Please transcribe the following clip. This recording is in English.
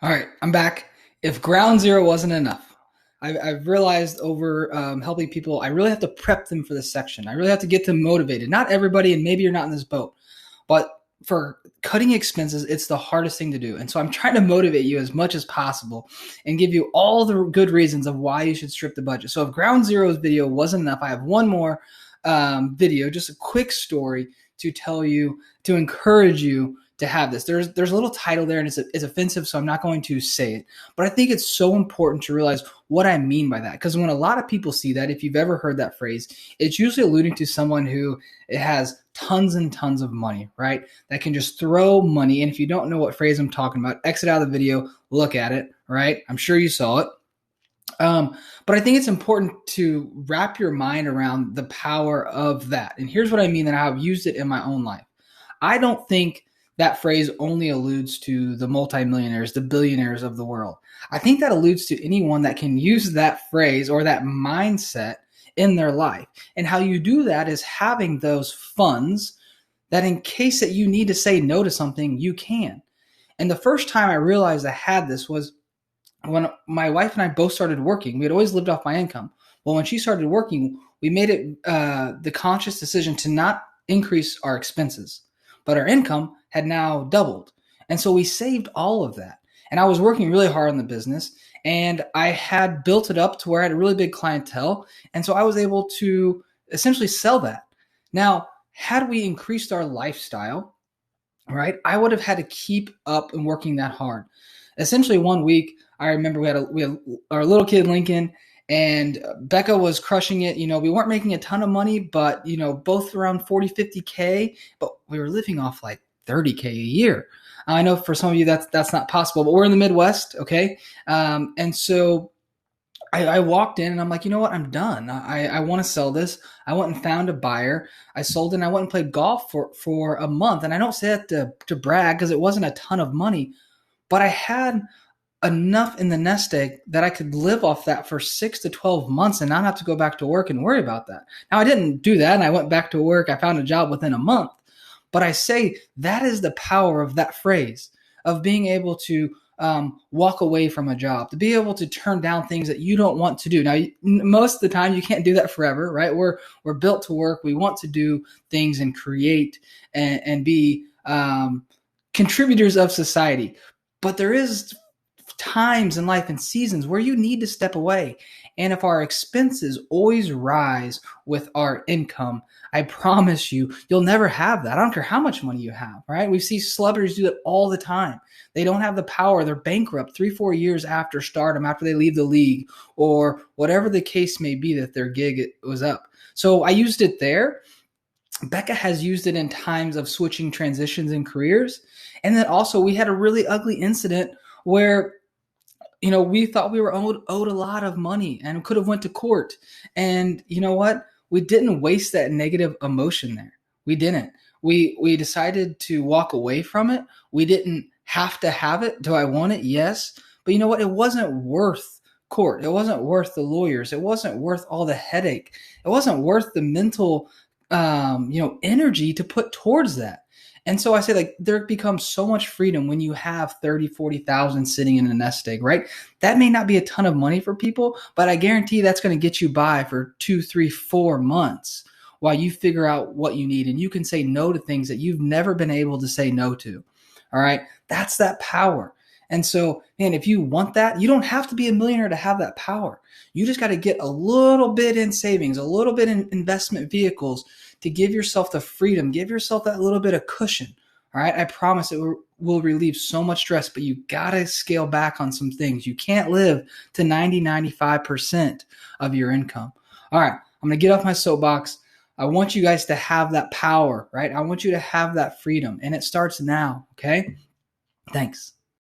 All right, I'm back. If ground zero wasn't enough, I've realized over helping people, I really have to prep them for this section. I really have to get them motivated. Not everybody, and maybe you're not in this boat, but for cutting expenses, it's the hardest thing to do. And so I'm trying to motivate you as much as possible and give you all the good reasons of why you should strip the budget. So if ground zero's video wasn't enough, I have one more video, just a quick story to tell you, to encourage you to have this. There's a little title there and it's offensive, so I'm not going to say it. But I think it's so important to realize what I mean by that. Because when a lot of people see that, if you've ever heard that phrase, it's usually alluding to someone who has tons and tons of money, right? That can just throw money. And if you don't know what phrase I'm talking about, exit out of the video, look at it, right? I'm sure you saw it. But I think it's important to wrap your mind around the power of that. And here's what I mean, that I've used it in my own life. I don't think that phrase only alludes to the multimillionaires, the billionaires of the world. I think that alludes to anyone that can use that phrase or that mindset in their life. And how you do that is having those funds that in case that you need to say no to something, you can. And the first time I realized I had this was when my wife and I both started working. We had always lived off my income. Well, when she started working, we made it the conscious decision to not increase our expenses, but our income had now doubled. And so we saved all of that. And I was working really hard on the business, and I had built it up to where I had a really big clientele. And so I was able to essentially sell that. Now, had we increased our lifestyle, right, I would have had to keep up and working that hard. Essentially, one week, I remember we had our little kid Lincoln, and Becca was crushing it. You know, we weren't making a ton of money, but both around 40, 50K, but we were living off like 30K a year. I know for some of you that's not possible, but we're in the Midwest, okay? And so I walked in and I'm like, you know what? I'm done. I want to sell this. I went and found a buyer. I sold it and I went and played golf for a month. And I don't say that to brag, because it wasn't a ton of money, but I had enough in the nest egg that I could live off that for 6 to 12 months and not have to go back to work and worry about that. Now, I didn't do that, and I went back to work. I found a job within a month. But I say that is the power of that phrase, of being able to walk away from a job, to be able to turn down things that you don't want to do. Now, most of the time, you can't do that forever, right? We're built to work. We want to do things and create and be contributors of society. But there is times in life and seasons where you need to step away. And if our expenses always rise with our income, I promise you'll never have that. I don't care how much money you have, right? We see celebrities do that all the time. They don't have the power. They're bankrupt 3-4 years after stardom, after they leave the league, or whatever the case may be that their gig was up. So I used it there. Becca has used it in times of switching transitions in careers. And then also we had a really ugly incident where we thought we were owed a lot of money and could have went to court. And you know what? We didn't waste that negative emotion there. We didn't. We decided to walk away from it. We didn't have to have it. Do I want it? Yes. But you know what? It wasn't worth court. It wasn't worth the lawyers. It wasn't worth all the headache. It wasn't worth the mental energy to put towards that. And so I say, like, there becomes so much freedom when you have 30, 40,000 sitting in a nest egg, right? That may not be a ton of money for people, but I guarantee that's going to get you by for 2, 3, 4 months while you figure out what you need. And you can say no to things that you've never been able to say no to. All right. That's that power. And so, man, if you want that, you don't have to be a millionaire to have that power. You just got to get a little bit in savings, a little bit in investment vehicles to give yourself the freedom, give yourself that little bit of cushion. All right. I promise it will relieve so much stress, but you got to scale back on some things. You can't live to 90, 95% of your income. All right. I'm going to get off my soapbox. I want you guys to have that power, right? I want you to have that freedom, and it starts now. Okay. Thanks.